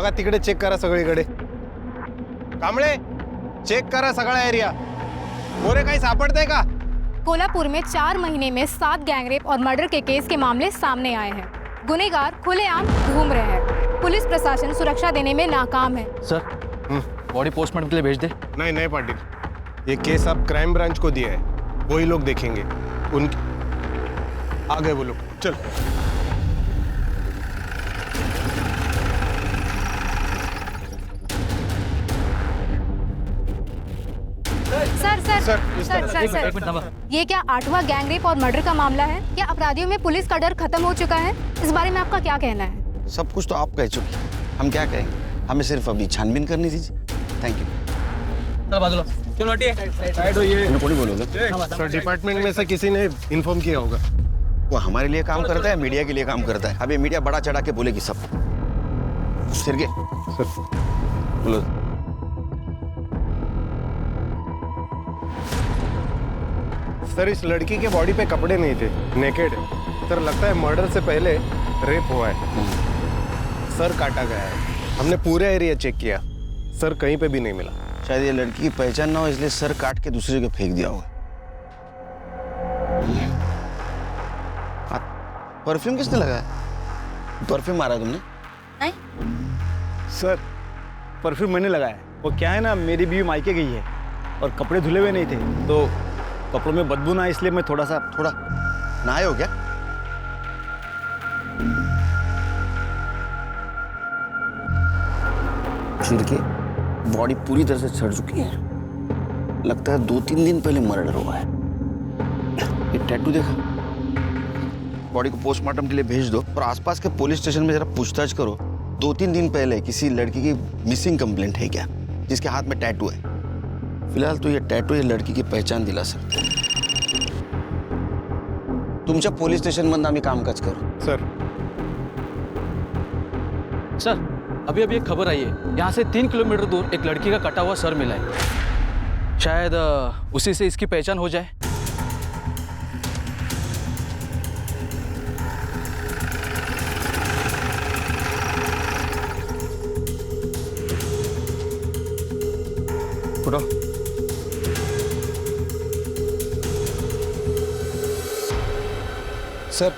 बघा तिकडे चेक करा सगळीकडे. कांबळे चेक करा सगळा एरिया. मोरे काही सापडतंय का? कोल्हापुर में 4 महीने में 7 गैंगरेप और मर्डर के केस के मामले सामने आए हैं. गुनेगार खुलेआम घूम रहे हैं. पुलिस प्रशासन सुरक्षा देने में नाकाम है. सर बॉडी पोस्टमार्टम के लिए भेज दे. नहीं पाटिल, ये केस अब क्राइम ब्रांच को दिया है, वही लोग देखेंगे. उनके आ गए वो लोग. चल. सर, ये क्या 8वां गैंगरेप और मर्डर का मामला है? क्या अपराधियों में पुलिस का डर खत्म हो चुका है? इस बारे में आपका क्या कहना है? सब कुछ तो आप कह चुकी, हम क्या कहेंगे? हमें सिर्फ अभी छानबीन करनी दीजिए. Thank you. कौन बोलोगे? सर डिपार्टमेंट में से किसी ने इन्फॉर्म किया होगा. वो हमारे लिए काम करता है, मीडिया के लिए काम करता है. अभी मीडिया बड़ा चढ़ा के बोलेगी सब. सिरगे सर बोलो. सर इस लड़की के बॉडी पे कपड़े नहीं थे, नेकेड है. सर लगता है मर्डर से पहले रेप हुआ है. सर काटा गया है. हमने पूरा एरिया चेक किया, सर कहीं पे भी नहीं मिला. शायद ये लड़की की पहचान ना हो, इसलिए सर काट के दूसरे को फेंक दिया होगा. परफ्यूम किसने लगाया? परफ्यूम मारा तुमने? नहीं सर परफ्यूम मैंने लगाया. वो क्या है ना, मेरी बीवी मायके गई है और कपड़े धुले हुए नहीं थे, तो कपड़ों में बदबू ना, इसलिए मैं थोड़ा नहाए हो क्या? छिड़के बॉडी पूरी तरह से सड़ चुकी है. लगता है 2-3 दिन पहले मर्डर हुआ है. ये टैटू देखा? बॉडी को पोस्टमार्टम के लिए भेज दो और आसपास के पुलिस स्टेशन में जरा पूछताछ करो. 2-3 दिन पहले किसी लड़की की मिसिंग कंप्लेंट है क्या, जिसके हाथ में टैटू है? फिलहाल तो ये टैटू ये लड़की की पहचान दिला सकते हैं. तुमच्या पोलीस स्टेशन मध्ये आम्ही कामकाज करू. सर अभी एक खबर आई है, यहाँ से 3 किलोमीटर दूर एक लड़की का कटा हुआ सर मिला है. शायद उसी से इसकी पहचान हो जाए. उठो. सर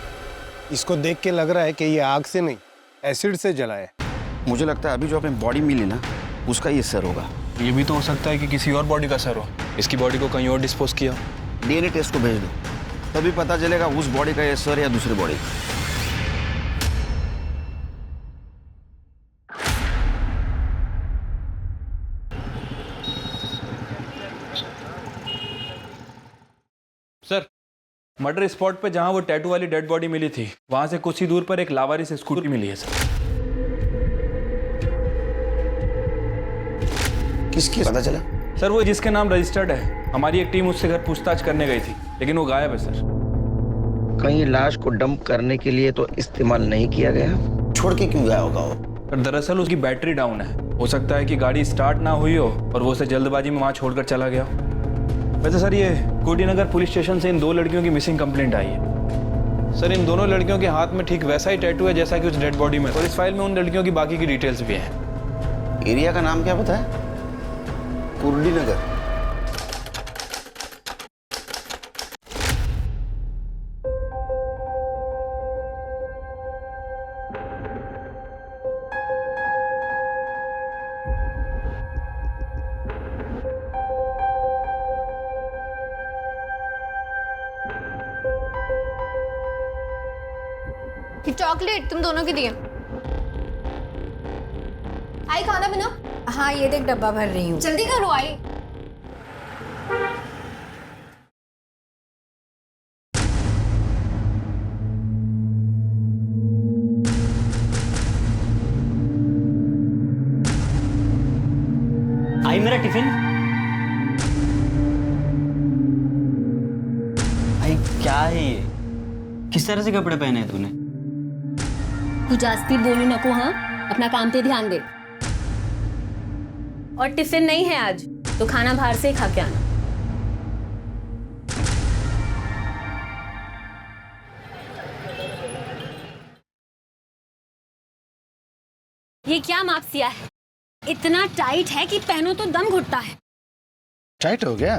इसको देख के लग रहा है कि ये आग से नहीं, एसिड से जला है. मुझे लगता है अभी जो हमें बॉडी मिली ना, उसका ये सर होगा. ये भी तो हो सकता है कि किसी और बॉडी का सर हो, इसकी बॉडी को कहीं और डिस्पोज किया. डीएनए टेस्ट को भेज दो, तभी पता चलेगा उस बॉडी का ये सर या दूसरी बॉडी. सर मर्डर स्पॉट पे जहां वो टैटू वाली डेड बॉडी मिली थी, वहां से कुछ ही दूर पर एक लावारिस स्कूटी मिली है सर. किसकी पता चला? सर वो जिसके नाम रजिस्टर्ड है, हमारी एक टीम उससे घर पूछताछ करने गई थी, लेकिन वो गायब है सर. कहीं लाश को डंप करने के लिए तो इस्तेमाल नहीं किया गया, छोड़ के क्यों गया होगा वो? सर दरअसल उसकी बैटरी डाउन है, हो सकता है कि गाड़ी स्टार्ट ना हुई हो और वो उसे जल्दबाजी में वहां छोड़कर चला गया. वैसे सर ये कोडीनगर पुलिस स्टेशन से इन 2 लड़कियों की मिसिंग कंप्लेंट आई है. सर इन दोनों लड़कियों के हाथ में ठीक वैसा ही टैटू है जैसा कि उस डेड बॉडी में, और इस फाइल में उन लड़कियों की बाकी की डिटेल्स भी हैं. एरिया का नाम क्या पता है? कोडीनगर. चॉकलेट तुम दोनों की दिए. आई खाना बनाओ. हाँ ये देख डब्बा भर रही हूँ. जल्दी करो आई. आई मेरा टिफिन. भाई क्या है ये, किस तरह से कपड़े पहने हैं तूने? तू जास्ती बोलू नको. हाँ अपना काम पे ध्यान दे. और टिफिन नहीं है आज, तो खाना बाहर से ही खा के आना. ये क्या माप सिया है? इतना टाइट है कि पहनो तो दम घुटता है। टाइट हो गया?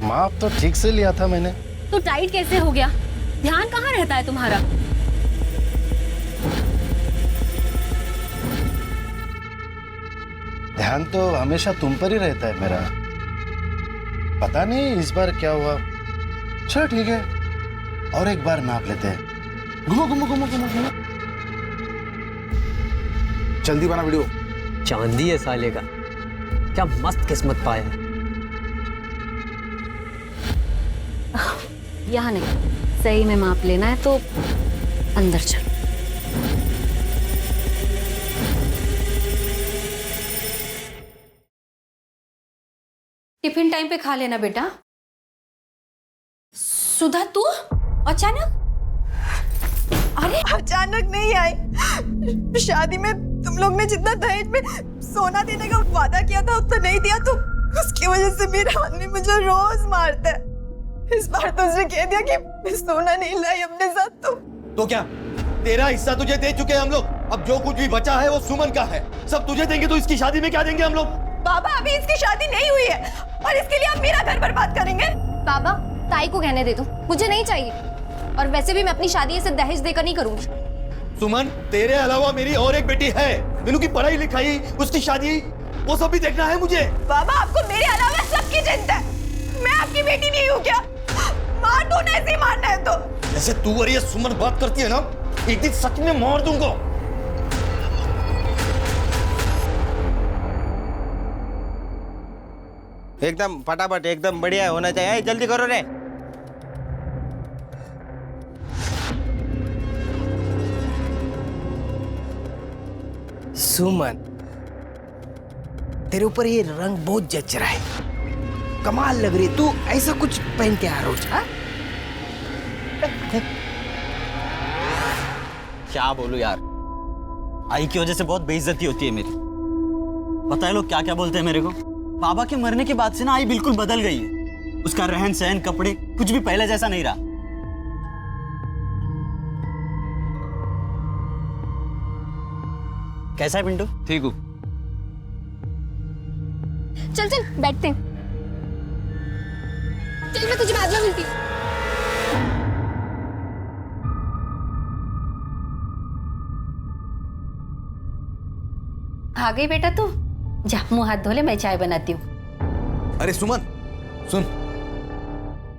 माप तो ठीक से लिया था मैंने। तो टाइट कैसे हो गया? ध्यान कहाँ रहता है तुम्हारा? ध्यान तो हमेशा तुम पर ही रहता है मेरा। पता नहीं इस बार क्या हुआ। चलो ठीक है, और एक बार नाप लेते हैं। घूमो घूमो घूमो घूमो घूमो। जल्दी बना वीडियो। चांदी है साले का, क्या मस्त किस्मत पाया है। यहाँ नहीं, सही में माप लेना है तो अंदर चलो। टिफिन टाइम पे खा लेना बेटा। सुधा तू अचानक? अरे अचानक नहीं आई। शादी में तुम लोग ने जितना दहेज में सोना देने का वादा किया था उतना नहीं दिया, तो उसकी वजह से मेरा आदमी मुझे रोज मारता है। इस बार तो उसने कह दिया कि मैं सोना नहीं लाई अपने साथ। तो क्या तेरा हिस्सा तुझे दे चुके हैं हम लोग? अब जो कुछ भी बचा है वो सुमन का है, सब तुझे देंगे। तो इसकी शादी में क्या देंगे हम लोग? बाबा अभी इसकी शादी नहीं हुई है और इसके लिए आप मेरा घर बर्बाद करेंगे? बाबा ताई को कहने दे दो, मुझे नहीं चाहिए। और वैसे भी मैं अपनी शादी ऐसे दहेज देकर नहीं करूंगी। सुमन, तेरे अलावा मेरी और एक बेटी है, मीनू की पढ़ाई लिखाई, उसकी शादी, वो सब भी देखना है मुझे। बाबा आपको मेरे अलावा सबकी चिंता है। मैं आपकी बेटी नहीं हूँ क्या? मार दो ना, ऐसे ही मारना है तो। जैसे तू और ये सुमन बात करती है ना, एक दिन सच में मार दूंगा। एकदम फटाफट, एकदम बढ़िया होना चाहिए। जल्दी करो रे। सुमन, तेरे ऊपर ये रंग बहुत जच रहा है, कमाल लग रही है। तू ऐसा कुछ पहन के आ रोज? क्या बोलूं यार, आई की वजह से बहुत बेइज्जती होती है मेरी। पता है लोग क्या क्या बोलते हैं मेरे को? बाबा के मरने के बाद से ना आई बिल्कुल बदल गई है। उसका रहन सहन, कपड़े, कुछ भी पहले जैसा नहीं रहा। कैसा है पिंटू? ठीक हूँ। चल चल बैठते हैं। चल मैं तुझे बाद में मिलती हूँ। आ गई बेटा तू? जा मुंह हाथ धो ले, मैं चाय बनाती हूँ। अरे सुमन सुन,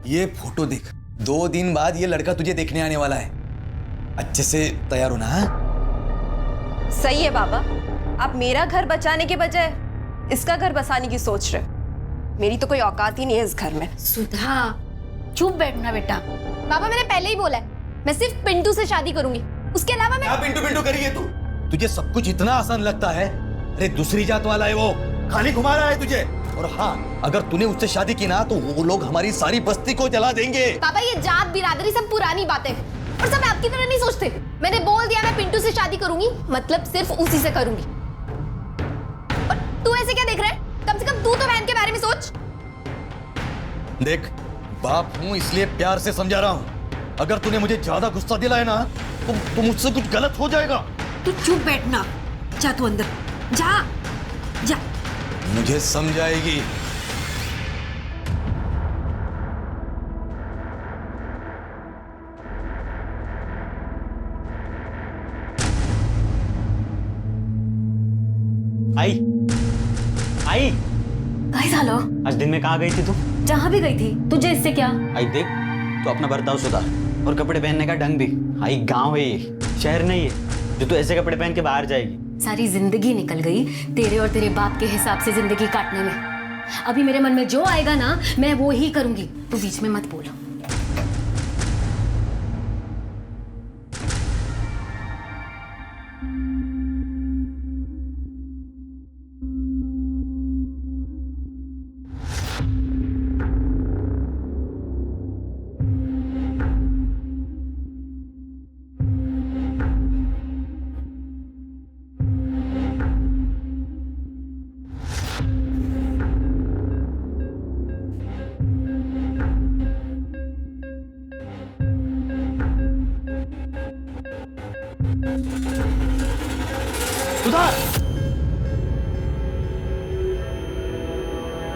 ये फोटो देख। 2 दिन बाद ये लड़का तुझे देखने आने वाला है। अच्छे से तैयार होना। हाँ सही है बाबा, आप मेरा घर बचाने के बजाय इसका घर बसाने की सोच रहे। मेरी तो कोई औकात ही नहीं है इस घर में। सुधा चुप बैठना बेटा। बाबा मैंने पहले ही बोला है, मैं सिर्फ पिंटू से शादी करूंगी, उसके अलावा मैं। क्या पिंटू पिंटू करिए तू? तुझे सब कुछ इतना आसान लगता है? अरे दूसरी जात वाला है वो, खाली घुमा रहा है तुझे। और हाँ, अगर तूने उससे शादी की ना तो वो लोग हमारी सारी बस्ती को जला देंगे। बाबा ये जात बिरादरी सब पुरानी बातें हैं और सब आपकी तरह नहीं सोचते। मैंने बोल दिया मैं पिंटू से शादी करूंगी, मतलब सिर्फ उसी से करूंगी। और तू ऐसे क्या देख रहा है? कम से कम तू तो बहन के बारे में सोच। देख, बाप हूं इसलिए प्यार से समझा रहा हूं। अगर तूने मुझे ज्यादा गुस्सा दिलाया ना तो मुझसे कुछ गलत हो जाएगा। तू चुप बैठना। जा तू अंदर जा जा। मुझे समझाएगी। आई आई काय झालं? आज दिन में कहाँ गई थी तू? जहाँ भी गई थी, तुझे इससे क्या? आई देख, तू अपना बर्ताव सुधार और कपड़े पहनने का ढंग भी। आई गांव है ये, शहर नहीं है जो तू ऐसे कपड़े पहन के बाहर जाएगी। सारी जिंदगी निकल गई तेरे और तेरे बाप के हिसाब से जिंदगी काटने में। अभी मेरे मन में जो आएगा ना, मैं वो ही करूंगी। तू बीच में मत बोलो।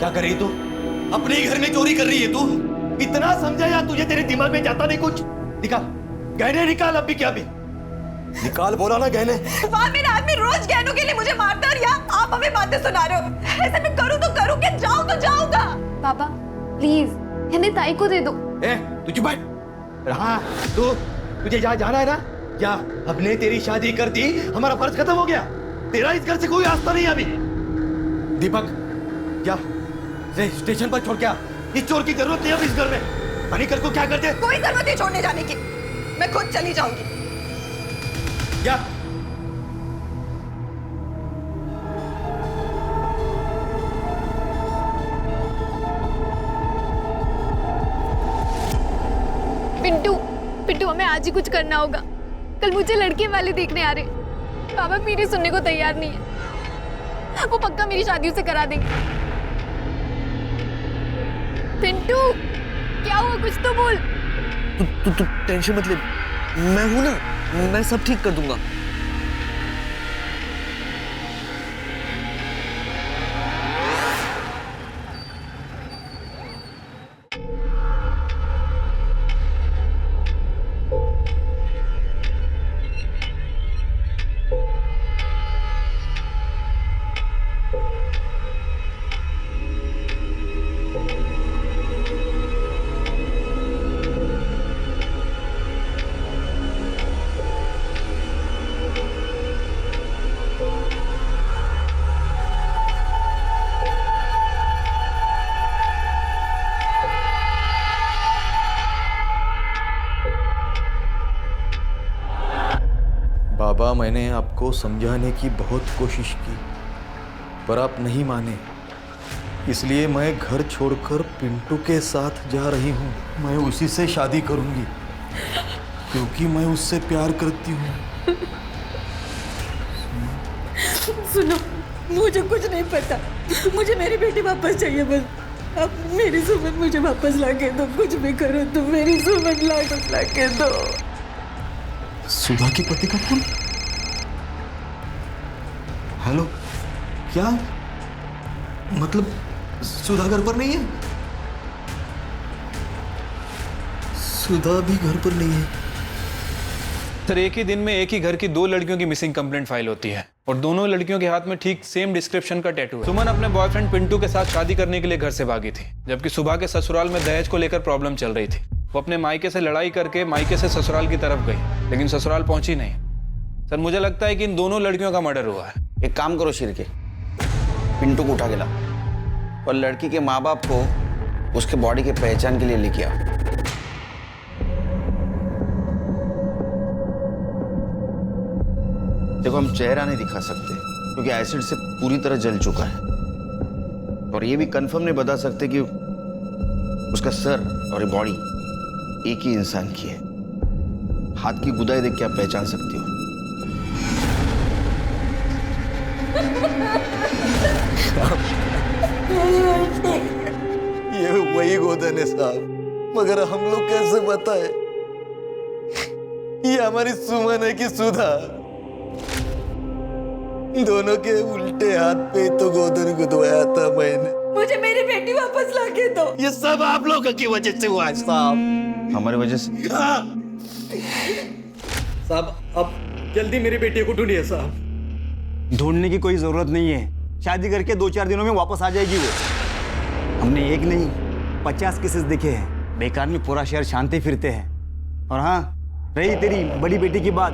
क्या कर रही तू? अपने ही घर में चोरी कर रही है तू? इतना समझाया तुझे, तेरे दिमाग में जाता नहीं कुछ? निकाल गहने, निकाल अब भी, क्या भी निकाल, बोला ना गहने। वहाँ मेरा आदमी रोज गहनों के लिए मुझे मारता है और यहाँ आप हमें बातें सुना रहे हो। ऐसे मैं करूँ तो करूँ, क्या जाऊँ तो जाऊँगा। पापा प्लीज इन्हें ताई को दे दो। ए, तू चुप बैठ। हाँ, तुझे जहाँ जाना है ना, क्या हमने तेरी शादी कर दी, हमारा फर्ज खत्म हो गया। तेरा इस घर से कोई रास्ता नहीं है अभी। दीपक, क्या स्टेशन पर छोड़ क्या? इस चोर की जरूरत नहीं है अब इस घर में। पानी कर को क्या करते? कोई जरूरत नहीं छोड़ने जाने की, मैं खुद चली जाऊंगी। क्या? पिंटू पिंटू हमें आज ही कुछ करना होगा। कल मुझे लड़के वाले देखने आ रहे। पापा मेरी सुनने को तैयार नहीं है। वो पक्का मेरी शादी उसे करा देंगे। पिंटू क्या हुआ, कुछ तो बोल। तू टेंशन मत ले, मैं हूं ना, मैं सब ठीक कर दूंगा। बाबा, मैंने आपको समझाने की बहुत कोशिश की, पर आप नहीं माने। इसलिए मैं घर छोड़कर पिंटू के साथ जा रही हूँ। मैं उसी से शादी करूँगी, क्योंकि मैं उससे प्यार करती हूँ। सुनो, मुझे कुछ नहीं पता, मुझे मेरी बेटी वापस चाहिए बस। अब मेरी सुमन मुझे वापस लाके दो, कुछ भी करो तुम, मेरी सुमन लाके दो। सुधा की पति का फोन? हेलो, क्या मतलब सुधा घर पर नहीं है? सुधा भी घर पर नहीं है। सर, एक ही दिन में एक ही घर की 2 लड़कियों की मिसिंग कंप्लेंट फाइल होती है और दोनों लड़कियों के हाथ में ठीक सेम डिस्क्रिप्शन का टैटू है। सुमन अपने बॉयफ्रेंड पिंटू के साथ शादी करने के लिए घर से भागी थी, जबकि सुबह के ससुराल में दहेज को लेकर प्रॉब्लम चल रही थी। वो अपने मायके से लड़ाई करके मायके से ससुराल की तरफ गई, लेकिन ससुराल पहुंची नहीं। सर, मुझे लगता है कि इन दोनों लड़कियों का मर्डर हुआ है। एक काम करो शिरके, पिंटू को उठा के लाओ और लड़की के माँ बाप को उसके बॉडी के पहचान के लिए लेके आओ। देखो, हम चेहरा नहीं दिखा सकते क्योंकि एसिड से पूरी तरह जल चुका है, और ये भी कंफर्म नहीं बता सकते कि उसका सर और ये बॉडी एक ही इंसान की है। हाथ की गुदाई देख के आप पहचान सकती हो। ये वही गोदन है साहब, मगर हम लोग कैसे बताए ये हमारी सुमन है कि सुधा? दोनों के उल्टे हाथ पे तो गोदन गुदवाया था मैंने। मुझे मेरी बेटी वापस लाके दो। ये सब आप लोगों की वजह से हुआ है साहब। हमारी वजह से? साहब, अब जल्दी मेरी बेटी को ढूंढिए साहब। ढूंढने की कोई जरूरत नहीं है, शादी करके 2-4 दिनों में वापस आ जाएगी वो। हमने एक नहीं 50 केसेस देखे हैं, बेकार में पूरा शहर शांति फिरते हैं। और हाँ, रही तेरी बड़ी बेटी की बात,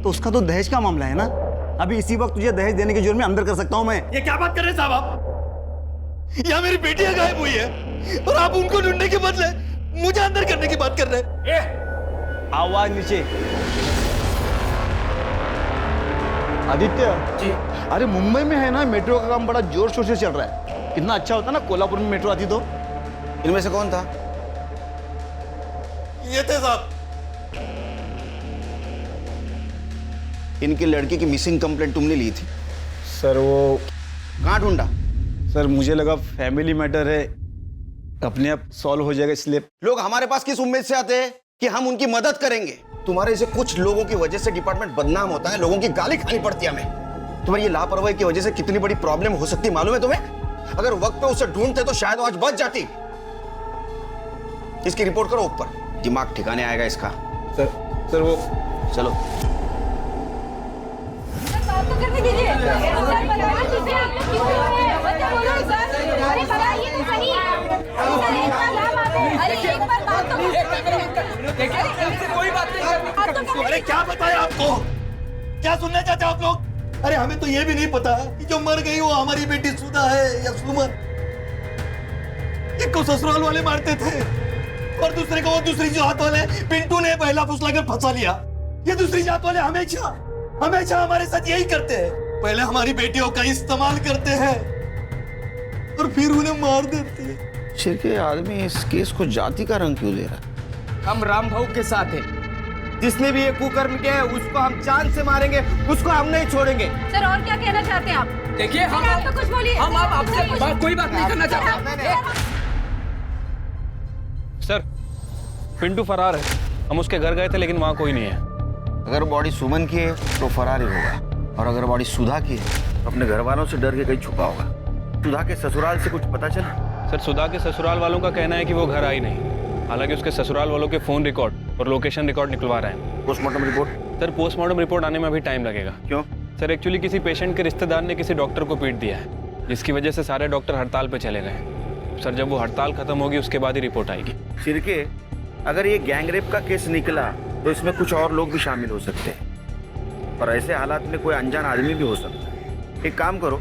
तो उसका तो दहेज का मामला है ना। अभी इसी वक्त तुझे दहेज देने के जुर्म में अंदर कर सकता हूं मैं। ये क्या बात कर रहे हैं साहब आप? यहाँ मेरी बेटियां गायब हुई है और आप उनको ढूंढने के बदले मुझे अंदर करने की बात कर रहे हैं। आवाज नीचे। आदित्य जी, अरे मुंबई में है ना, मेट्रो का काम बड़ा जोर शोर से चल रहा है। कितना अच्छा होता ना कोल्हापुर में मेट्रो आती तो। इनमें से कौन था? ये थे साहब। इनकी लड़की की मिसिंग कंप्लेंट तुमने ली थी? सर वो कहाँ ढूंढा? सर मुझे लगा फैमिली मैटर है, अपने आप सॉल्व हो जाएगा, इसलिए। लोग हमारे पास किस उम्मीद से आते हैं कि हम उनकी मदद करेंगे? तुम्हारे से कुछ लोगों की वजह से डिपार्टमेंट बदनाम होता है, लोगों की गाली खानी पड़ती है हमें। तुम्हारी ये लापरवाही की वजह से कितनी बड़ी प्रॉब्लम हो सकती है मालूम है तुम्हें? अगर वक्त पे उसे ढूंढते तो शायद वो आज बच जाती। इसकी रिपोर्ट करो ऊपर, दिमाग ठिकाने आएगा इसका। सर वो चलो। बात तो करने दीजिए। सर बताइए किसे आप लोग क्यों हैं? बच्चा बोलो सर। अरे बताइए तो सही। सर एक बार क्या बात है? अरे एक बार बात तो देखिए कोई बात नहीं। अरे क्या बताया आपको? क्या सुनना चाहते हो आप लोग? अरे हमें तो ये भी नहीं पता कि जो मर गई वो हमारी बेटी सुधा है या सुमन। एक को ससुराल वाले मारते थे और दूसरे को वो दूसरी जात वाले पिंटू ने पहला फुसला कर फंसा लिया। ये दूसरी जात वाले हमेशा हमेशा हमारे साथ यही करते हैं। पहले हमारी बेटियों का इस्तेमाल करते हैं और फिर उन्हें मार देते हैं। सिर के आदमी इस केस को जाति का रंग क्यों दे रहा है? हम राम भाऊ के साथ हैं। जिसने भी ये कुकर्म किया है उसको हम जान से मारेंगे, उसको हम नहीं छोड़ेंगे। सर और क्या कहना चाहते हैं आप? देखिए हम आप तो कुछ बोलिए। हम आपसे कोई बात नहीं करना चाहते। सर पिंटू फरार है। हम उसके घर गए थे लेकिन वहाँ कोई नहीं है। अगर बॉडी सुमन की है तो फरार ही होगा, और अगर बॉडी सुधा की है तो अपने घर वालों से डर के कहीं छुपा होगा। सुधा के ससुराल से कुछ पता चला? सर सुधा के ससुराल वालों का कहना है कि वो घर आई नहीं। हालांकि उसके ससुराल वालों के फोन रिकॉर्ड और लोकेशन रिकॉर्ड निकलवा रहे हैं। Postmortem report? Sir postmortem report आने में अभी टाइम लगेगा। क्यों? सर एक्चुअली किसी पेशेंट के रिश्तेदार ने किसी डॉक्टर को पीट दिया है, जिसकी वजह से सारे डॉक्टर हड़ताल पे चले गए। सर जब वो हड़ताल खत्म होगी उसके बाद ही रिपोर्ट आएगी। सिरके, अगर ये गैंगरेप का केस निकला तो इसमें कुछ और लोग भी शामिल हो सकते हैं, और ऐसे हालात में कोई अनजान आदमी भी हो सकता है। एक काम करो,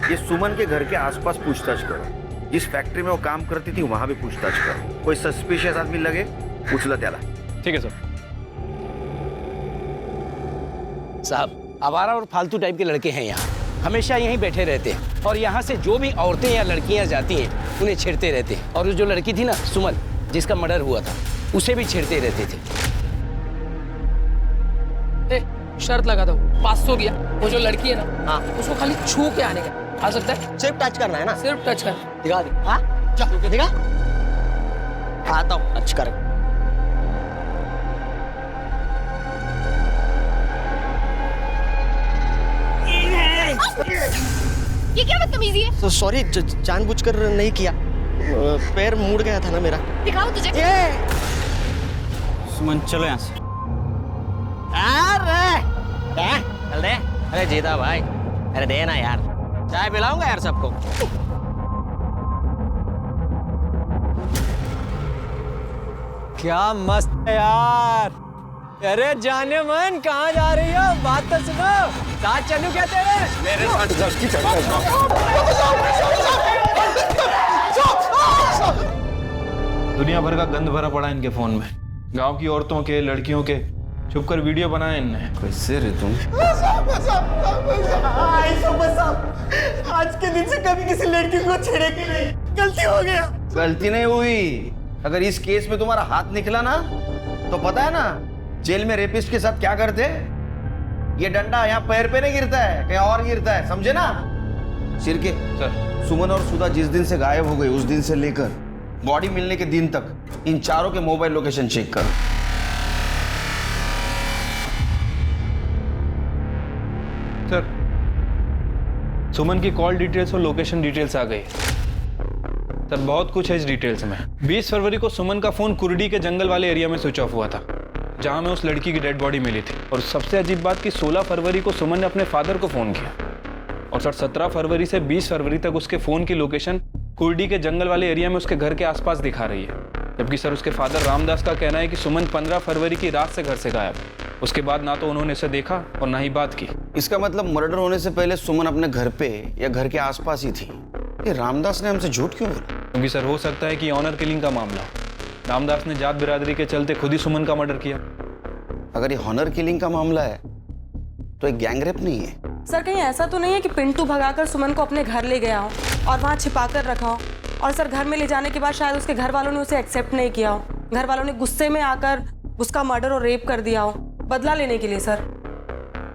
ये सुमन के घर के आसपास पूछताछ करो। जिस फैक्ट्री में वो काम करती थी वहां भी पूछताछ करो। कोई सस्पिशियस आदमी लगे पूछ लो त्याला। ठीक है सर। साहब आवारा और फालतू टाइप के लड़के हैं यहाँ, हमेशा यहीं बैठे रहते हैं और यहाँ से जो भी औरतें या लड़कियाँ जाती हैं उन्हें छेड़ते रहते हैं। और जो लड़की थी ना सुमन, जिसका मर्डर हुआ था, उसे भी छेड़ते रहते थे। शर्त लगा दो 500 गया। वो जो लड़की है ना, हाँ उसको खाली छू के आने का। आ सकता है? सिर्फ टच करना है ना? सिर्फ टच कर। दिखा दे। हाँ चल दिखा। आता हूँ टच कर। ये क्या बदतमीजी है? सॉरी, जानबूझकर नहीं किया, पैर मुड़ गया था ना मेरा। दिखाओ तुझे। सुमन चलो यहाँ से। चल दे। अरे जीता भाई, अरे दे ना यार, चाय पिलाऊंगा यार सबको। क्या मस्त है यार। अरे जाने मन कहाँ जा रही हो? बात तो सुनो। साथ चलूं क्या तेरे? मेरे साथ दुनिया भर का गंद भरा पड़ा इनके फोन में। गांव की औरतों के, लड़कियों के छुपकर वीडियो बनाए इनने। कैसे रे तुम? आज के दिन से कभी किसी लड़की को छेड़ेगी नहीं, गलती हो गया। गलती नहीं हुई। अगर इस केस में तुम्हारा हाथ निकला ना तो पता है ना जेल में रेपिस्ट के साथ क्या करते? ये डंडा यहाँ पैर पे नहीं गिरता है, कहीं और गिरता है, समझे ना? सिरके सर सुमन और सुधा जिस दिन से गायब हो गई उस दिन से लेकर बॉडी मिलने के दिन तक इन चारों के मोबाइल लोकेशन चेक करो। सर सुमन की कॉल डिटेल्स और लोकेशन डिटेल्स आ गई। सर बहुत कुछ है इस डिटेल्स में। 20 फरवरी को सुमन का फोन कुर्डी के जंगल वाले एरिया में स्विच ऑफ हुआ था, जहां में उस लड़की की डेड बॉडी मिली थी। और सबसे अजीब बात कि 16 फरवरी को सुमन ने अपने फादर को फोन किया, और सर 17 फरवरी से 20 फरवरी तक उसके फोन की लोकेशन कुर्डी के जंगल वाले एरिया में उसके घर के आसपास दिखा रही है। जबकि सर उसके फादर रामदास का कहना है कि सुमन 15 फरवरी की रात से घर से गायब। उसके बाद ना तो उन्होंने इसे देखा और ना ही बात की। इसका मतलब मर्डर होने से पहले सुमन अपने घर पे या घर के आसपास ही थी। ये रामदास ने हमसे झूठ क्यों बोला? क्योंकि सर हो सकता है कि ऑनर किलिंग का मामला हो। रामदास ने जात बिरादरी के चलते खुद ही सुमन का मर्डर किया। अगर ये हॉनर किलिंग का मामला है तो एक गैंगरेप नहीं है। सर कहीं ऐसा तो नहीं है कि पिंटू भगाकर सुमन को अपने घर ले गया हो और वहाँ छिपाकर रखा हो, और सर घर में ले जाने के बाद शायद उसके घर वालों ने उसे एक्सेप्ट नहीं किया हो, घर वालों ने गुस्से में आकर उसका मर्डर और रेप कर दिया हो बदला लेने के लिए? सर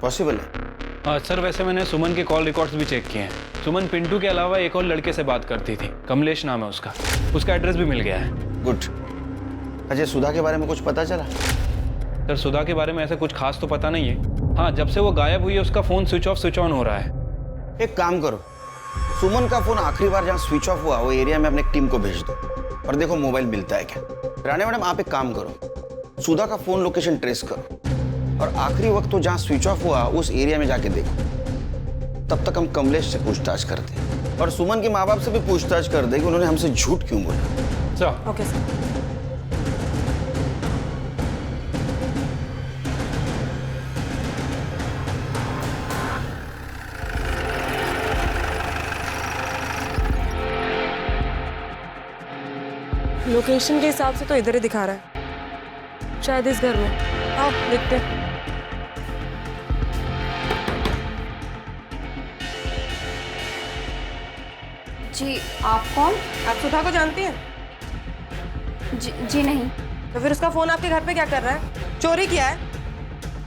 पॉसिबल है। सर वैसे मैंने सुमन के कॉल रिकॉर्ड्स भी चेक किए हैं। सुमन पिंटू के अलावा एक और लड़के से बात करती थी, कमलेश नाम है उसका। उसका एड्रेस भी मिल गया है। गुड। अजय, सुधा के बारे में कुछ पता चला? सर सुधा के बारे में ऐसा कुछ खास तो पता नहीं है। हाँ, जब से वो गायब हुई है उसका phone switch off switch on हो रहा है। एक काम करो, सुमन का फोन आखिरी बार जहाँ स्विच ऑफ हुआ वो एरिया में अपने टीम को भेज दो और देखो मोबाइल मिलता है क्या। रानी मैडम आप एक काम करो, सुधा का फोन लोकेशन ट्रेस करो और आखिरी वक्त तो जहाँ स्विच ऑफ हुआ उस एरिया में जाके देखो। तब तक हम कमलेश से पूछताछ करते हैं और सुमन के माँ बाप से भी पूछताछ कर दे कि उन्होंने हमसे झूठ क्यों बोला। Okay sir. लोकेशन के हिसाब से तो इधर ही दिखा रहा है, शायद इस घर में। आओ देखते हैं। जी आप कौन? आप सुधा को जानती हैं? जी नहीं। तो फिर उसका फोन आपके घर पे क्या कर रहा है? चोरी किया है?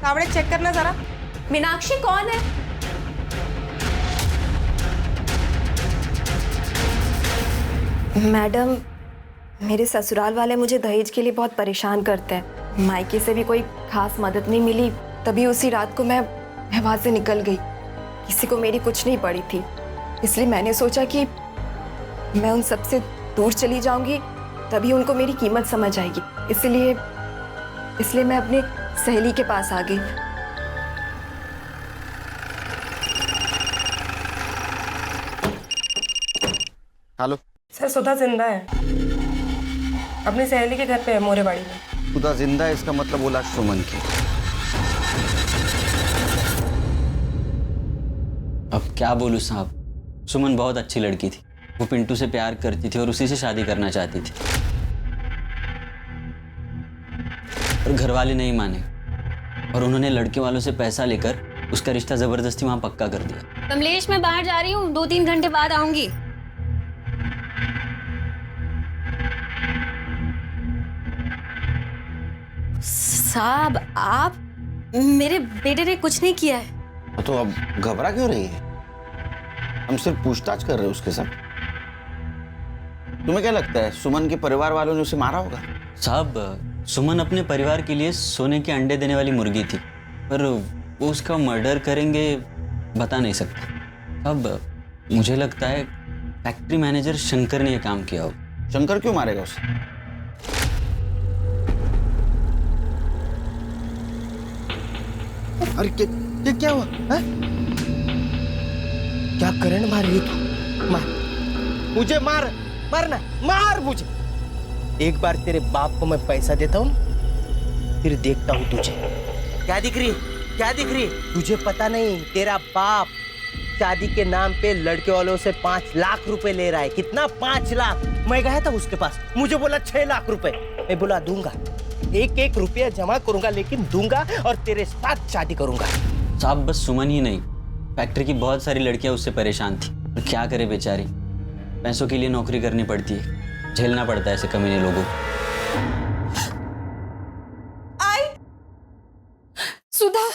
कावड़े चेक करना जरा। मीनाक्षी कौन है? मैडम, मेरे ससुराल वाले मुझे दहेज के लिए बहुत परेशान करते हैं। मायके से भी कोई खास मदद नहीं मिली, तभी उसी रात को मैं वहां से निकल गई। किसी को मेरी कुछ नहीं पड़ी थी, इसलिए मैंने सोचा कि मैं उन सबसे दूर चली जाऊंगी, तभी उनको मेरी कीमत समझ आएगी। इसलिए मैं अपनी सहेली के पास आ गई। हेलो सर, सुधा जिंदा है, अपनी सहेली के घर पे है, मोरेबाड़ी में। सुधा जिंदा है इसका मतलब वो लाश सुमन की। अब क्या बोलूं साहब, सुमन बहुत अच्छी लड़की थी। वो पिंटू से प्यार करती थी और उसी से शादी करना चाहती थी, और घर वाले नहीं माने और उन्होंने लड़के वालों से पैसा लेकर उसका रिश्ता जबरदस्ती वहां पक्का कर दिया। कमलेश, मैं बाहर जा रही हूँ, 2-3 घंटे बाद आऊंगी। साहब, आप, मेरे बेटे ने कुछ नहीं किया है। तो अब घबरा क्यों रही है? हम सिर्फ पूछताछ कर रहे हैं उसके साथ। तुम्हें क्या लगता है सुमन के परिवार वालों ने उसे मारा होगा? साहब, सुमन अपने परिवार के लिए सोने के अंडे देने वाली मुर्गी थी, पर वो उसका मर्डर करेंगे बता नहीं सकता। अब मुझे लगता है फैक्ट्री मैनेजर शंकर ने यह काम किया होगा। शंकर क्यों मारेगा उसे? अरे क्या हुआ है? क्या करंट मार रही तू? मार मुझे, मार मुझे। एक बार तेरे बाप को मैं पैसा देता हूँ, फिर देखता हूँ तुझे। क्या दिख रही? तुझे पता नहीं, तेरा बाप शादी के नाम पे लड़के वालों से 5 लाख रुपए ले रहा है। कितना? 5 लाख। मैं गया था उसके पास, मुझे बोला 6 लाख रुपए। मैं बोला दूंगा, 1-1 रुपया जमा करूंगा, लेकिन दूंगा और तेरे साथ शादी करूंगा। साहब, बस सुमन ही नहीं, फैक्ट्री की बहुत सारी लड़कियां उससे परेशान थी। और क्या करे बेचारी, पैसों के लिए नौकरी करनी पड़ती है, झेलना पड़ता है ऐसे कमीने लोगों को। सुधा,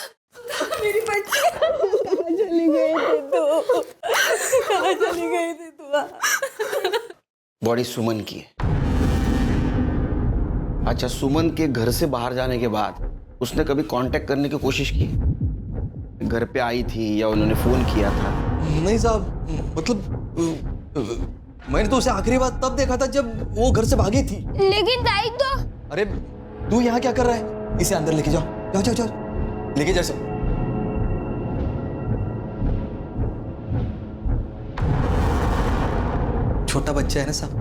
मेरी बच्ची, कहाँ चली गई थी तू? बॉडी सुमन की है। अच्छा, सुमन के घर से बाहर जाने के बाद उसने कभी कांटेक्ट करने की कोशिश की? घर पे आई थी या उन्होंने फोन किया था? नहीं साहब, मतलब मैंने तो उसे आखिरी बार तब देखा था जब वो घर से भागी थी। लेकिन दाई तो। अरे तू यहाँ क्या कर रहा है? इसे अंदर लेके जाओ, जाओ लेके जा। छोटा बच्चा है ना साहब।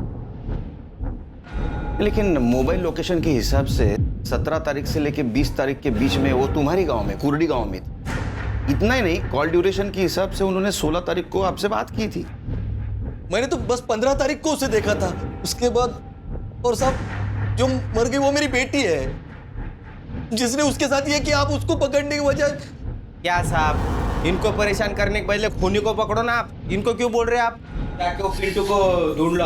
लेकिन मोबाइल लोकेशन के हिसाब से 17 तारीख से लेके 20 तारीख के बीच में वो तुम्हारी गांव में, कुर्डी गांव में थी। इतना ही नहीं, कॉल ड्यूरेशन के हिसाब से उन्होंने 16 तारीख को आपसे बात की थी। मैंने तो बस 15 तारीख को उसे देखा था, उसके बाद। और साहब, जो मर गई वो मेरी बेटी है, जिसने उसके साथ ये किया। आप उसको पकड़ने की वजह क्या साहब, इनको परेशान करने के पहले खूनी को पकड़ो ना आप। इनको क्यों बोल रहे हैं आप? जाके वो पिंटू को ढूंढ लो,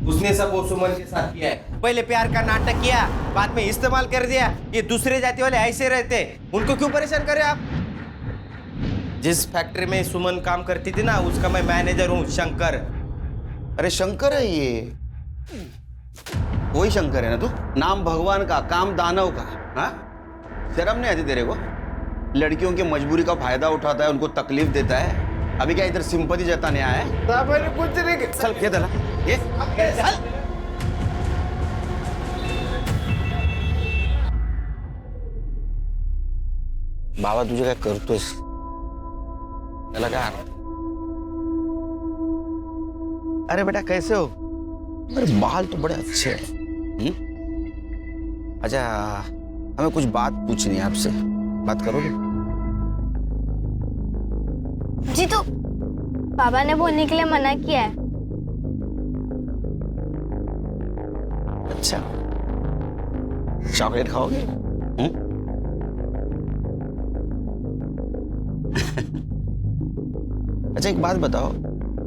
उसने सब वो सुमन के साथ किया है। पहले प्यार का नाटक किया, बाद में इस्तेमाल कर दिया। ये दूसरे जाति वाले ऐसे रहते, उनको क्यों परेशान कर रहे आप? जिस फैक्ट्री में सुमन काम करती थी ना, उसका मैं मैनेजर हूँ, शंकर। अरे शंकर है ये, वही शंकर है ना तू? नाम भगवान का, काम दानव का। हाँ, शर्म नहीं आती तेरे को? लड़कियों की मजबूरी का फायदा उठाता है, उनको तकलीफ देता है। अभी क्या इधर सिंपैथी जताने आया है? साहब मैंने कुछ नहीं किया। चल ये दला ये चल। बाबा तुझे काय करतोयस? त्याला काय अर्थ? अरे बेटा कैसे हो? अरे बाल तो बड़े अच्छे हैं। अच्छा हमें कुछ बात पूछनी है आपसे, बात करोगे? जी तो बाबा ने बोलने के लिए मना किया है। अच्छा चॉकलेट खाओगे? अच्छा एक बात बताओ,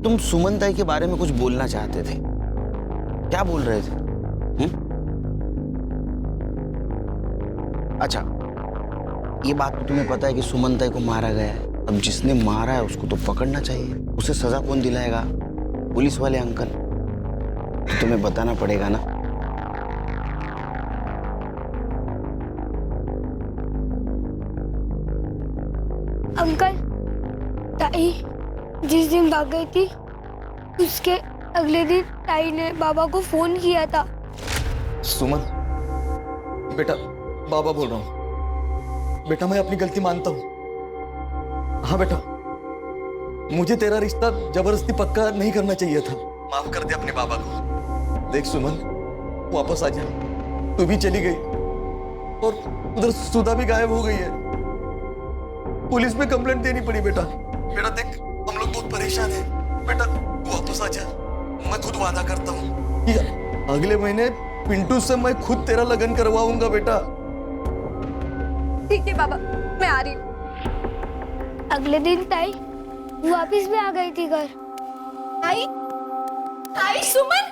तुम सुमन ताई के बारे में कुछ बोलना चाहते थे, क्या बोल रहे थे? अच्छा ये बात तो तुम्हें पता है कि सुमन ताई को मारा गया है। अब जिसने मारा है उसको तो पकड़ना चाहिए, उसे सजा कौन दिलाएगा? पुलिस वाले अंकल। तो तुम्हें बताना पड़ेगा ना। अंकल, ताई जिस दिन भाग गई थी उसके अगले दिन ताई ने बाबा को फोन किया था। सुमन बेटा, बाबा बोल रहा हूँ। बेटा मैं अपनी गलती मानता हूँ। हाँ बेटा, मुझे तेरा रिश्ता जबरदस्ती पक्का नहीं करना चाहिए था। माफ कर दे अपने बाबा को। देख सुमन, वापस आ जा। तू भी चली गई और उधर सुधा भी गायब हो गई है। पुलिस में कंप्लेंट देनी पड़ी बेटा। बेटा देख, हम लोग बहुत परेशान हैं। बेटा तू वापस आ जा। मैं खुद वादा करता हूँ कि अगले महीने पिंटू से मैं खुद तेरा लगन करवाऊंगा बेटा। ठीक है बाबा, मैं आ रही हूँ। अगले दिन ताई वापस भी आ गई थी घर। ताई, ताई सुमन,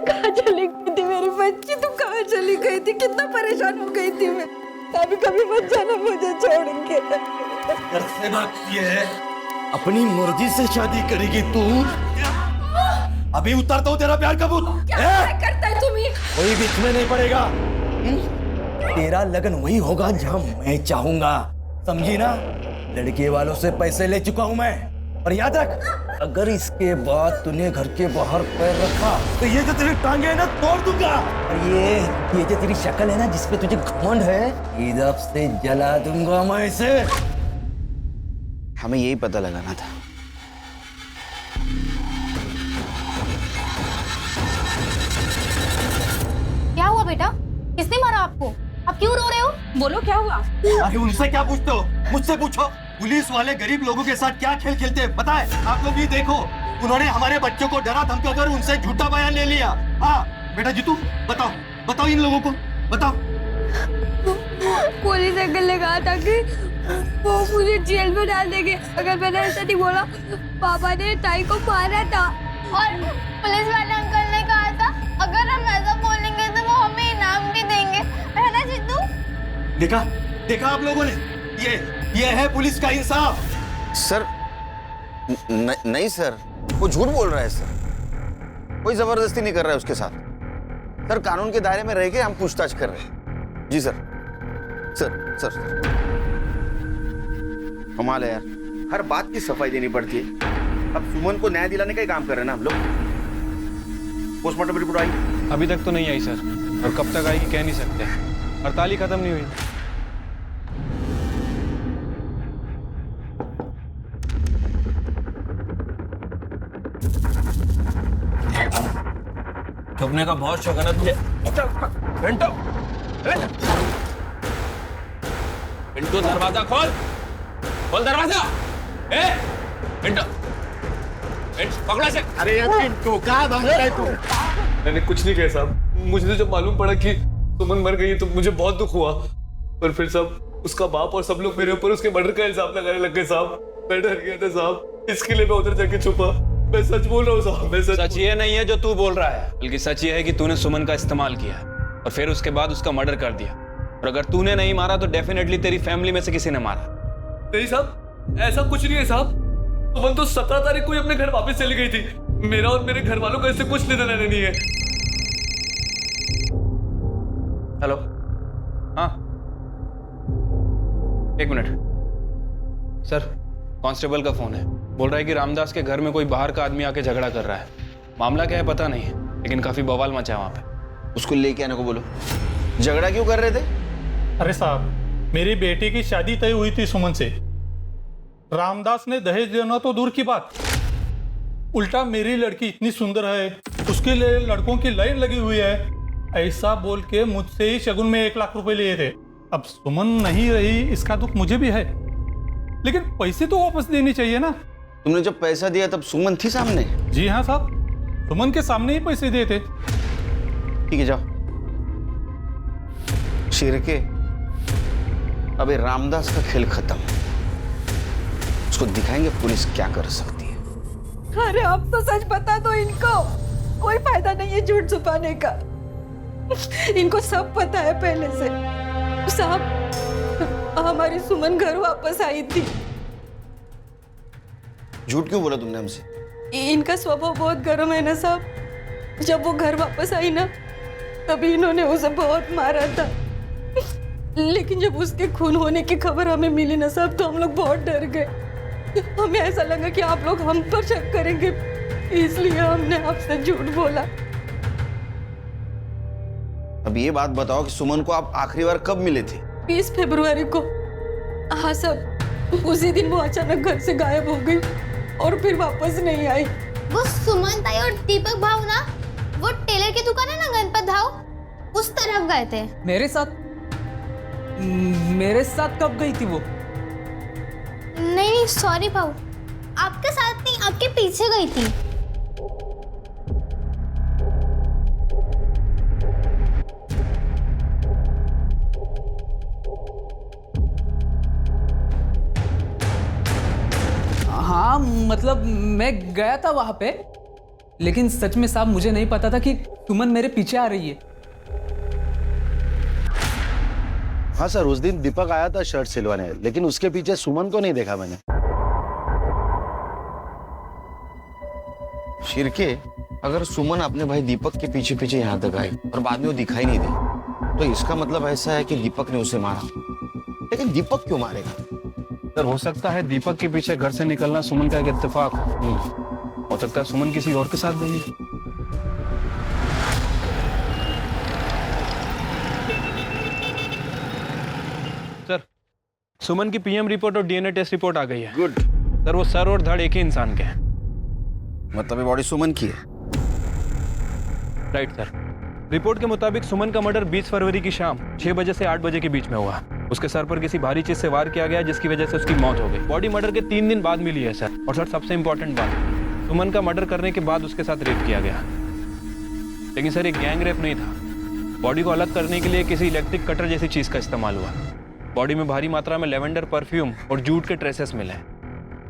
कहाँ चली गई थी मेरी बच्ची? तू कहाँ चली गई थी? कितना परेशान हो गई थी मैं। कभी कभी मत जाना मुझे छोड़ के। घर से भागती है, अपनी मर्जी से शादी करेगी तू। अभी उतारता हूँ तेरा प्यार का भूत। क्या करता है तुम्हें? कोई बीच में नहीं पड़ेगा। तेरा लगन वही होगा जहाँ मैं चाहूंगा, समझी ना? लड़के वालों से पैसे ले चुका हूं मैं। और याद रख, अगर इसके बाद तूने घर के बाहर पैर रखा तो ये जो तेरी टांगे है ना तोड़ दूंगा। और ये जो तेरी शक्ल है ना जिसपे तुझे घमंड है, इधर से जला दूंगा मैं इसे। हमें यही पता लगाना था। क्या हुआ बेटा? किसने मारा आपको? आप क्यों रो रहे हो? बोलो क्या हुआ? अरे उनसे क्या पूछते हो? मुझसे पूछो। पुलिस वाले गरीब लोगों के साथ क्या खेल खेलते हैं पता है? आप लोग भी देखो, उन्होंने हमारे बच्चों को डरा धमकाकर उनसे झूठा बयान ले लिया। हाँ बेटा जीतू, बताओ बताओ इन लोगों को बताओ। पुलिस अंकल ने कहा था कि वो मुझे जेल में डाल देंगे अगर मैंने ऐसा नहीं बोला। पापा ने ताई को मारा था। और पुलिस वाले अंकल ने कहा था अगर हम ऐसा बोलेंगे तो वो हमें इनाम भी देंगे, है ना जिद्दू? देखा देखा आप लोगों ने, ये है पुलिस का इंसाफ। सर नहीं सर, वो झूठ बोल रहा है सर। कोई जबरदस्ती नहीं कर रहा है उसके साथ। सर कानून के दायरे में रह के हम पूछताछ कर रहे हैं। जी सर। सर सर कमाल है यार, हर बात की सफाई देनी पड़ती है। अब सुमन को न्याय दिलाने का ही काम कर रहे हैं ना हम लोग। पोस्टमार्टम रिपोर्ट आई? अभी तक तो नहीं आई सर, और कब तक आएगी कह नहीं सकते। हड़ताल ही खत्म नहीं हुई। छुपने का बहुत शौक है ना तुझे? पिंटू, पिंटू दरवाजा खोल, खोल दरवाजा। पिंटू, पकड़ा से। अरे यार पिंटू, कहाँ भाग रहा है तू? मैंने कुछ नहीं किया साहब। मुझे तो जब मालूम पड़ा कि सुमन मर गई तो मुझे बहुत दुख हुआ, पर फिर सब उसका बाप और सब लोग मेरे ऊपर उसके मर्डर का इल्जाम लगाने लग गए साहब। मैं डर गया था साहब, इसके लिए मैं उधर जाके छुपा। मैं सच बोल रहा हूँ साहब, मैं सच ये नहीं है जो तू बोल रहा है, बल्कि सच ये है कि तूने सुमन का इस्तेमाल किया और फिर उसके बाद उसका मर्डर कर दिया। और अगर तूने नहीं मारा तो डेफिनेटली तेरी फैमिली में से किसी ने मारा। नहीं साहब, ऐसा कुछ नहीं है साहब। सुमन तो 17 तारीख को ही अपने घर वापस चली गई थी। मेरा और मेरे घर वालों का इससे कुछ लेना देना नहीं है। हेलो, हाँ 1 मिनट सर, कांस्टेबल का फोन है। बोल रहा है कि रामदास के घर में कोई बाहर का आदमी आके झगड़ा कर रहा है। मामला क्या है पता नहीं है, लेकिन काफी बवाल मचा है वहां पे। उसको लेके आने को बोलो। झगड़ा क्यों कर रहे थे? अरे साहब, मेरी बेटी की शादी तय हुई थी सुमन से। रामदास ने दहेज देना तो दूर की बात, उल्टा मेरी लड़की इतनी सुंदर है, उसके लिए लड़कों की लाइन लगी हुई है, ऐसा बोल के मुझसे ही शगुन में 1 लाख रुपए लिए थे। अब सुमन नहीं रही, इसका दुख मुझे भी है, लेकिन पैसे तो वापस देने चाहिए ना। तुमने जब पैसा दिया तब सुमन थी सामने? जी हाँ साहब, सुमन के सामने ही पैसे दिए थे। ठीक है, जाओ। शिरके, अबे रामदास का खेल खत्म, उसको दिखाएंगे पुलिस क्या कर सकती है। अरे अब तो सच बता दो इनको, कोई फायदा नहीं है झूठ छुपाने का। इनको सब पता है पहले से। साहब, हमारी सुमन घर वापस आई थी। झूठ क्यों बोला तुमने हमसे? इनका स्वभाव बहुत गर्म है ना साहब। जब वो घर वापस आई ना, तभी इन्होंने उसे बहुत मारा था। लेकिन जब उसके खून होने की खबर हमें मिली ना साहब, तो हम लोग बहुत डर गए। हमें ऐसा लगा कि आप लोग हम पर शक करेंगे, इसलिए हमने आपसे झूठ बोला। अब ये बात बताओ कि सुमन को आप आखिरी बार कब मिले थे? 20 फरवरी को। हाँ साहब, उसी दिन वो अचानक घर से गायब हो गई और फिर वापस नहीं आई। वो सुमन ताई और दीपक भाव ना, वो टेलर की दुकान है ना गणपत भाव, उस तरफ गए थे। मेरे साथ कब गई थी वो? नहीं सॉरी भाव, आपके साथ नहीं, आपके पीछे गई थी। हाँ मतलब मैं गया था वहां पे, लेकिन सच में साहब मुझे नहीं पता था कि सुमन मेरे पीछे आ रही है। हाँ सर, उस दिन दीपक आया था शर्ट सिलवाने, लेकिन उसके पीछे सुमन को नहीं देखा मैंने। शिरके, अगर सुमन अपने भाई दीपक के पीछे पीछे यहाँ तक आई और बाद में वो दिखाई नहीं दी, तो इसका मतलब ऐसा है कि दीपक ने उसे मारा। लेकिन दीपक क्यों मारेगा? सर हो सकता है दीपक के पीछे घर से निकलना सुमन का एक इत्तेफाक हो सकता है सुमन किसी और के साथ गई है। सर, सुमन की पीएम रिपोर्ट और डीएनए टेस्ट रिपोर्ट आ गई है। गुड। सर वो सर और धड़ एक ही इंसान के हैं। मतलब ये बॉडी सुमन की है? Right sir. रिपोर्ट के मुताबिक सुमन का मर्डर 20 फरवरी की शाम 6 बजे से 8 बजे के बीच में हुआ। उसके सर पर किसी भारी चीज से वार किया गया, जिसकी वजह से उसकी मौत हो गई। बॉडी मर्डर के 3 दिन बाद मिली है सर। और सर सबसे इंपॉर्टेंट बात, सुमन का मर्डर करने के बाद उसके साथ रेप किया गया। लेकिन सर ये गैंग रेप नहीं था। बॉडी को अलग करने के लिए किसी इलेक्ट्रिक कटर जैसी चीज का इस्तेमाल हुआ। बॉडी में भारी मात्रा में लेवेंडर परफ्यूम और जूट के ट्रेसेस मिले।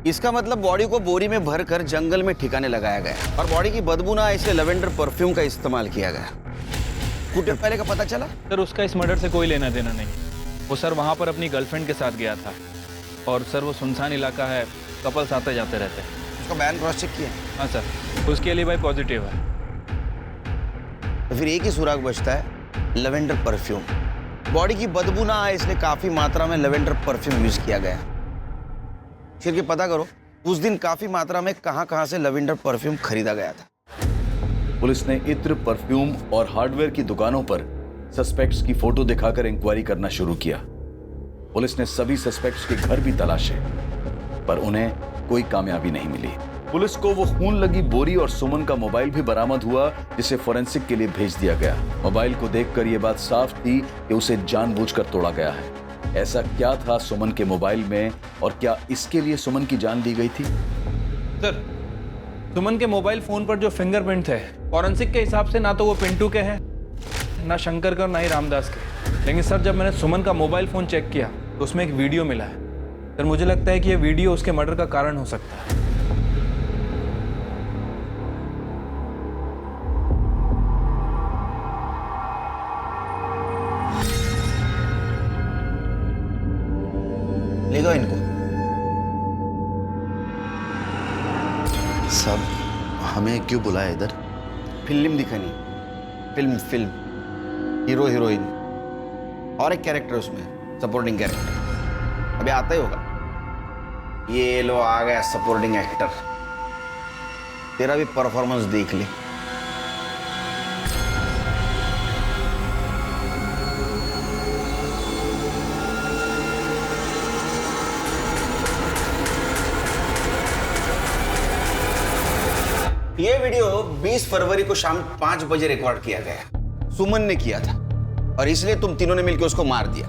इसका मतलब बॉडी को बोरी में भरकर जंगल में ठिकाने लगाया गया और बॉडी की बदबू ना इसलिए लेवेंडर परफ्यूम का इस्तेमाल किया गया। कुछ देर पहले का पता चला? सर उसका इस मर्डर से कोई लेना देना नहीं। वो सर वहाँ पर अपनी गर्लफ्रेंड के साथ गया था और सर वो सुनसान इलाका है, कपल्स आते जाते रहते हैं। उसका बयान क्रॉस चेक किया? हाँ सर, उसके लिए भाई पॉजिटिव है। तो फिर एक ही सुराग बचता है, लेवेंडर परफ्यूम। बॉडी की बदबू ना आए इसलिए काफी मात्रा में लेवेंडर परफ्यूम यूज किया गया। फिर के पता करो उस दिन काफी मात्रा में कहां से लेवेंडर परफ्यूम खरीदा गया था। पुलिस ने इत्र, परफ्यूम और हार्डवेयर की दुकानों पर सस्पेक्ट्स की फोटो दिखाकर इंक्वायरी करना शुरू किया। पुलिस ने सभी सस्पेक्ट्स के घर भी तलाशे, पर उन्हें कोई कामयाबी नहीं मिली। पुलिस को वो खून लगी बोरी और सुमन का मोबाइल भी बरामद हुआ, जिसे फोरेंसिक के लिए भेज दिया गया। मोबाइल को देखकर यह बात साफ थी कि उसे जानबूझकर तोड़ा गया है। ऐसा क्या था सुमन के मोबाइल में और क्या इसके लिए सुमन की जान दी गई थी? सर, सुमन के मोबाइल फोन पर जो फिंगरप्रिंट थे, फॉरेंसिक के हिसाब से ना तो वो पिंटू के हैं, ना शंकर के और ना ही रामदास के। लेकिन सर जब मैंने सुमन का मोबाइल फोन चेक किया तो उसमें एक वीडियो मिला है। सर मुझे लगता है कि यह वीडियो उसके मर्डर का कारण हो सकता है। ले दो इनको। सब हमें क्यों बुलाया इधर? फिल्म दिखानी। फिल्म हीरो हीरोइन और एक कैरेक्टर उसमें, सपोर्टिंग कैरेक्टर। अभी आता ही होगा। ये लो आ गया सपोर्टिंग एक्टर, तेरा भी परफॉर्मेंस देख ले। ये वीडियो 20 फरवरी को शाम 5 बजे रिकॉर्ड किया गया। सुमन ने किया था और इसलिए तुम तीनों ने मिलकर उसको मार दिया।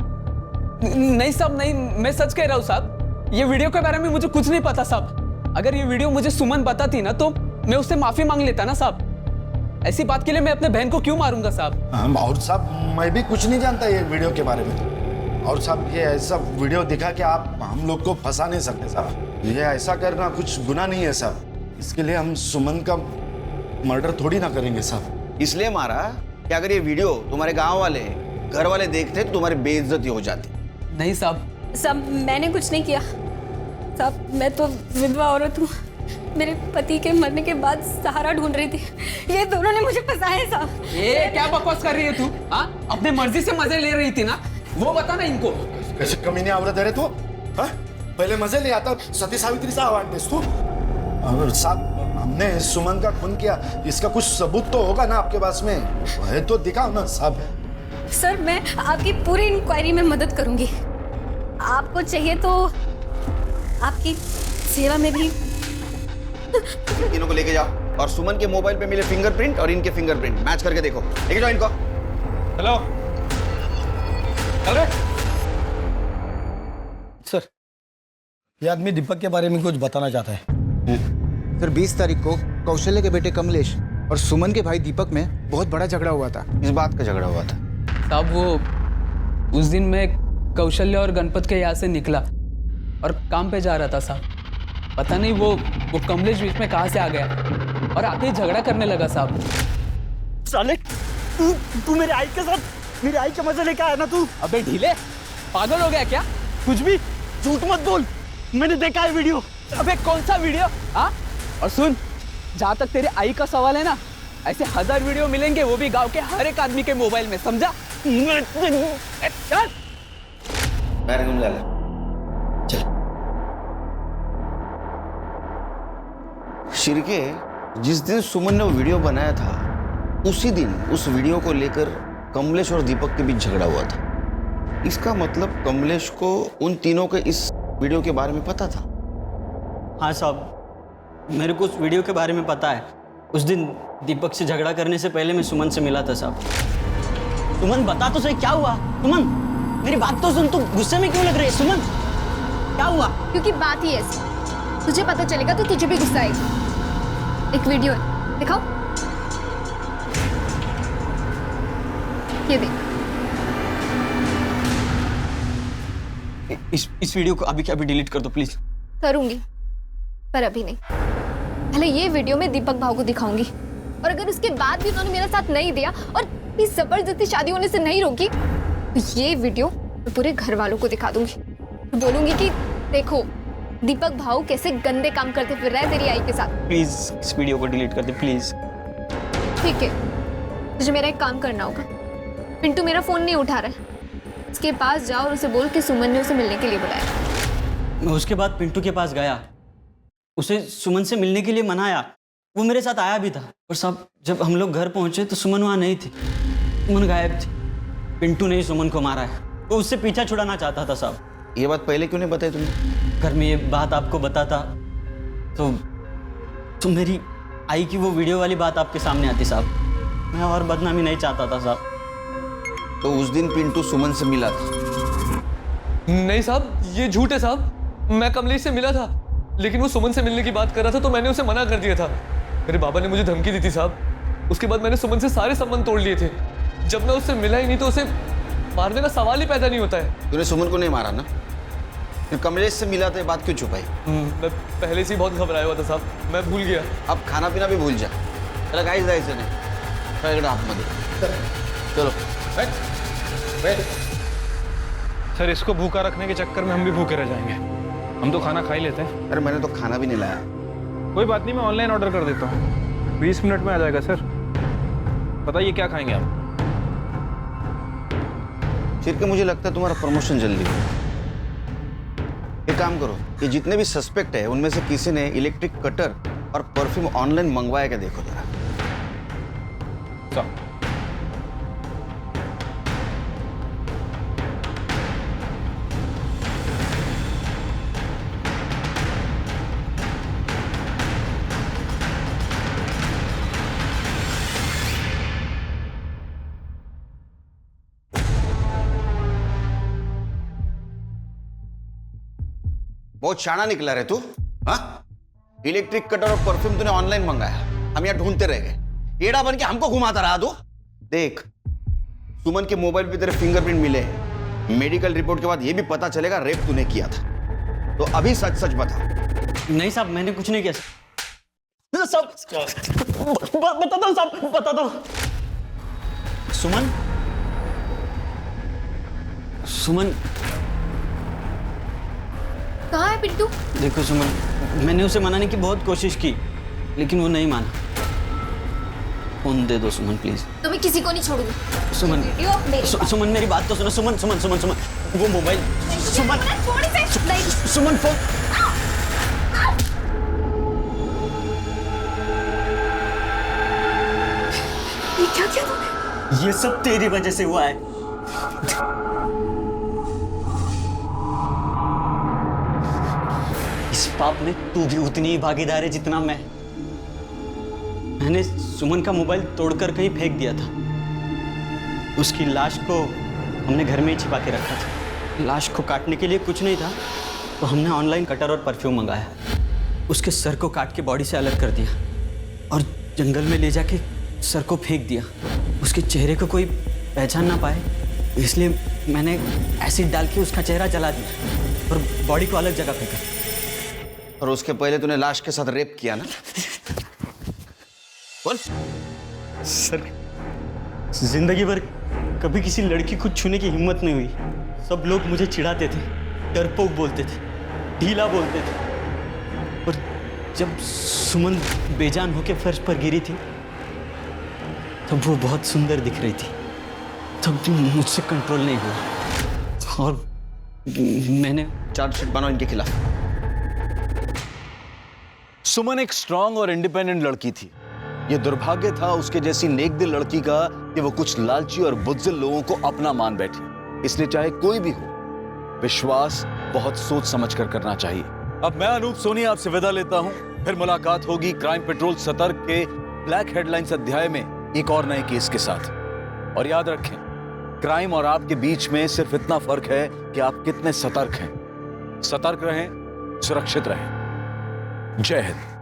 नहीं साहब, नहीं, मैं सच कह रहा हूँ साहब। ये वीडियो के बारे में मुझे कुछ नहीं पता साहब। अगर ये वीडियो मुझे सुमन बताती ना तो मैं उससे माफी मांग लेता ना साहब। ऐसी बात के लिए मैं अपने बहन को क्यों मारूंगा साहब? और साहब मैं भी कुछ नहीं जानता ये वीडियो के बारे में। और साहब ये ऐसा वीडियो दिखा कि आप हम लोग को फंसा नहीं सकते साहब। ये ऐसा करना कुछ गुनाह नहीं है साहब। इसके लिए हम सुमन का मर्डर थोड़ी ना करेंगे साहब। इसलिए मारा कि अगर ये वीडियो तुम्हारे गांव वाले घर वाले देखते तो तुम्हारी बेइज्जती हो जाती। नहीं साहब। साहब मैंने कुछ नहीं किया साहब। मैं तो विधवा औरत हूँ। मेरे पति के मरने के बाद सहारा ढूंढ रही थी। ये दोनों ने मुझे फंसाया है साहब। ये क्या बकवास कर रही है तू? हाँ, अपने मर्जी से मजे ले रही थी ना, वो बता ना इनको। कैसे कमीने औरत है रे तू? हाँ? पहले मजे ले आता, सती सावित्री सा अवार्ड देस तू। और साहब हमने सुमन का खून किया, इसका कुछ सबूत तो होगा ना आपके पास में? है तो दिखाओ ना साहब। सर मैं आपकी पूरी इंक्वायरी में मदद करूंगी। आपको चाहिए तो आपकी सेवा में भी। तीनों को लेके जाओ और सुमन के मोबाइल पे मिले फिंगरप्रिंट और इनके फिंगरप्रिंट मैच करके देखो। लेके जाओ इनको। हेलो अरे सर, ये आदमी दीपक के बारे में कुछ बताना चाहता है। सर 20 तारीख को कौशल्य के बेटे कमलेश और सुमन के भाई दीपक में बहुत बड़ा झगड़ा हुआ था। इस बात का झगड़ा हुआ था साहब? वो उस दिन मैं कौशल्य और गणपत के यहाँ से निकला और काम पे जा रहा था साहब। पता नहीं वो कमलेश बीच में कहाँ से आ गया और आके झगड़ा करने लगा साहब। साले तू मेरे आई के साथ मेरी आई के मजे लेके आया ना तू? अबे ढीले, पागल हो गया क्या? कुछ भी झूठ मत बोल, मैंने देखा है वीडियो। अबे कौन सा वीडियो? हाँ, और सुन, जहाँ तक तेरे आई का सवाल है ना, ऐसे 1000 वीडियो मिलेंगे, वो भी गांव के हर एक आदमी के मोबाइल में, समझा? चल शिरके, जिस दिन सुमन ने वो वीडियो बनाया था उसी दिन उस वीडियो को लेकर कमलेश और दीपक के बीच झगड़ा हुआ था। इसका मतलब कमलेश को उन तीनों के इस वीडियो के बारे में पता था। हाँ साहब, मेरे को उस वीडियो के बारे में पता है। उस दिन दीपक से झगड़ा करने से पहले मैं सुमन से मिला था साहब। सुमन बता तो सही क्या हुआ? सुमन मेरी बात तो सुन, तू गुस्से में क्यों लग रही है? सुमन क्या हुआ? क्योंकि बात ही ऐसी, तुझे पता चलेगा तो तुझे भी गुस्सा आएगा। एक वीडियो है, दिखाओ। ये देख। इस वीडियो को अभी क्या अभी डिलीट कर दो प्लीज। करूंगी, पर अभी नहीं। पहले ये वीडियो मैं दीपक भाव को दिखाऊंगी, और अगर उसके बाद भी उन्होंने मेरा साथ नहीं दिया और इस जबरदस्ती शादी होने से नहीं रोकी तो ये वीडियो मैं पूरे घर वालों को दिखा दूंगी। बोलूंगी कि देखो दीपक भाव कैसे गंदे काम करते फिर रहे हैं तेरी आई के साथ। प्लीज इस वीडियो को डिलीट कर दे प्लीज। ठीक है, तुझे मेरा एक काम करना होगा। पिंटू मेरा फोन नहीं उठा रहा है, उसके पास जाओ और उसे बोल कि सुमन ने उसे मिलने के लिए बुलाया। मैं उसके बाद पिंटू के पास गया, उसे सुमन से मिलने के लिए मनाया। वो मेरे साथ आया भी था, और साहब जब हम लोग घर पहुंचे तो सुमन वहाँ नहीं थी। सुमन गायब थी। पिंटू ने ही सुमन को मारा है, वो उससे पीछा छुड़ाना चाहता था साहब। ये बात पहले क्यों नहीं बताई तुमने? घर में ये बात आपको बताता तो मेरी आई की वो वीडियो वाली बात आपके सामने आती साहब। मैं और बदनामी नहीं चाहता था साहब। तो उस दिन पिंटू सुमन से मिला था? नहीं साहब, ये झूठ है साहब। मैं कमलेश से मिला था, लेकिन वो सुमन से मिलने की बात कर रहा था तो मैंने उसे मना कर दिया था। मेरे बाबा ने मुझे धमकी दी थी साहब। उसके बाद मैंने सुमन से सारे संबंध तोड़ लिए थे। जब मैं उससे मिला ही नहीं तो उसे मारने का सवाल ही पैदा नहीं होता है। तूने सुमन को नहीं मारा ना? फिर कमलेश से मिला तो ये बात क्यों छुपाई? मैं पहले से ही बहुत घबराया हुआ था साहब, मैं भूल गया। अब खाना पीना भी भूल जा। चला गाइस जायचं नाही, हातमध्ये चलो। सर इसको भूखा रखने के चक्कर में हम भी भूखे रह जाएंगे। हम तो खाना खा ही लेते हैं। अरे मैंने तो खाना भी नहीं लाया। कोई बात नहीं, मैं ऑनलाइन ऑर्डर कर देता हूँ, 20 मिनट में आ जाएगा सर। बताइए क्या खाएंगे आप? फिर के मुझे लगता है तुम्हारा प्रमोशन जल्दी हो। एक काम करो, ये जितने भी सस्पेक्ट है उनमें से किसी ने इलेक्ट्रिक कटर और परफ्यूम ऑनलाइन मंगवाया क्या देखो जरा। बहुत शाना निकला रे तू। हाँ, इलेक्ट्रिक कटर और परफ्यूम तूने ऑनलाइन मंगाया, हम यहाँ ढूंढते रह गए। एड़ा बन के हमको घुमाता रहा तू। देख, सुमन के मोबाइल पे तेरे फिंगरप्रिंट मिले हैं। मेडिकल रिपोर्ट के बाद ये भी पता चलेगा रेप तूने किया था। तो अभी सच सच बता। नहीं साहब, मैंने कुछ नहीं किया साहब। बताता हूँ साहब, बताता हूँ। सुमन, सुमन कहाँ है पिंटू? देखो सुमन, मैंने उसे मनाने की बहुत कोशिश की लेकिन वो नहीं माना। फोन दे दो सुमन प्लीज। तो मैं किसी को नहीं छोड़ूंगी। सुमन, सुमन मेरी बात तो सुनो। सुमन सुमन सुमन सुमन वो मोबाइल। सुमन सुमन फोन। ये क्या किया तूने? ये सब तेरी वजह से हुआ है। इस पाप में तू भी उतनी ही भागीदार है जितना मैं। मैंने सुमन का मोबाइल तोड़कर कहीं फेंक दिया था। उसकी लाश को हमने घर में ही छिपा के रखा था। लाश को काटने के लिए कुछ नहीं था तो हमने ऑनलाइन कटर और परफ्यूम मंगाया। उसके सर को काट के बॉडी से अलग कर दिया और जंगल में ले जाके सर को फेंक दिया। उसके चेहरे को कोई पहचान ना पाए इसलिए मैंने एसिड डाल के उसका चेहरा जला दिया और बॉडी को अलग जगह फेंका। और उसके पहले तूने लाश के साथ रेप किया ना? बोल। सर, जिंदगी भर कभी किसी लड़की को छूने की हिम्मत नहीं हुई। सब लोग मुझे चिढ़ाते थे, डरपोक बोलते थे, ढीला बोलते थे। और जब सुमन बेजान होके फर्श पर गिरी थी तब वो बहुत सुंदर दिख रही थी। तब भी मुझसे कंट्रोल नहीं हुआ और मैंने चार्जशीट बनाओ इनके खिलाफ। सुमन एक स्ट्रांग और इंडिपेंडेंट लड़की थी। यह दुर्भाग्य था उसके जैसी नेकदिल लड़की का कि वो कुछ लालची और बुज़दिल लोगों को अपना मान बैठी। इसलिए चाहे कोई भी हो, विश्वास बहुत सोच समझकर करना चाहिए। अब मैं अनूप सोनी आपसे विदा लेता हूं। फिर मुलाकात होगी क्राइम पेट्रोल सतर्क के ब्लैक हेडलाइंस अध्याय में एक और नए केस के साथ। और याद रखें, क्राइम और आपके बीच में सिर्फ इतना फर्क है कि आप कितने सतर्क हैं। सतर्क रहें, सुरक्षित रहें। जय हिंद।